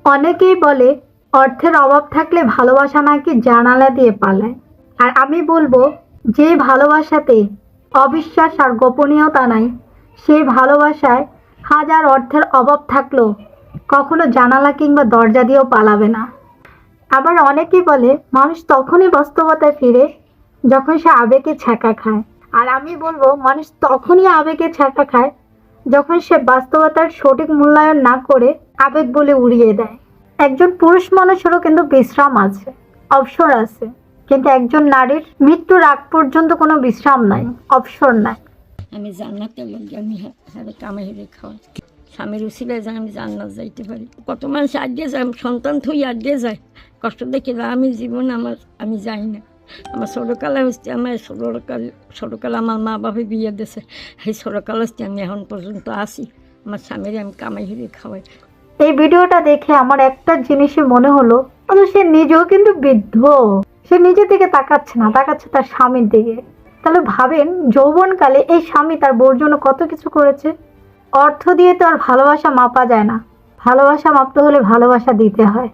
অনেকেই বলে অর্থের অভাব থাকলে ভালোবাসা নাকি জানালা দিয়ে পালায়। আর আমি বলবো, যে ভালোবাসাতে অবিশ্বাস আর গোপনীয়তা নাই, সেই ভালোবাসায় হাজার অর্থের অভাব থাকলেও কখনো জানালা কিংবা দরজা দিয়েও পালাবে না। আবার অনেকেই বলে মানুষ তখনই বাস্তবতায় ফিরে যখন সে আবেগে ছ্যাঁকা খায়। আর আমি বলবো, মানুষ তখনই আবেগে ছ্যাঁকা খায় যখন সে বাস্তবতার সঠিক মূল্যায়ন না করে আবেগ বলে উড়িয়ে দেয়। একজন পুরুষ মানুষেরও কিন্তু বিশ্রাম আছে, অবসর আছে, কিন্তু একজন নারীর মৃত্যুর আগ পর্যন্ত কোনো বিশ্রাম নাই, অবসর নাই। আমি জান্নাতের লোক, আমি কামাই হেরে খাওয়া স্বামীর উচিলে যায় আমি জান্নাত যাইতে পারি। কত মানুষ আগিয়ে যায়, সন্তান থুই আগিয়ে যায়, কষ্ট দেখে যায়। আমি জীবন আমি যাই না। আমার ছোটোকালে হচ্ছে, আমার ছোটোকালে আমার মা বাবা বিয়ে দিয়েছে, সেই ছোটোকাল হচ্ছে আমি এখন পর্যন্ত আসি। আমার স্বামীর আমি কামাই হেরে খাওয়াই। এই ভিডিওটা দেখে আমার একটা জিনিসই মনে হলো, সে নিজেও কিন্তু বৃদ্ধ, সে নিজে থেকে তাকাচ্ছে না, তাকাচ্ছে তার স্বামীর দিকে। তাহলে ভাবেন, যৌবনকালে এই স্বামী তার বউর জন্য কত কিছু করেছে। অর্থ দিয়ে তো আর ভালোবাসা মাপা যায় না, ভালোবাসা মাপতে হলে ভালোবাসা দিতে হয়।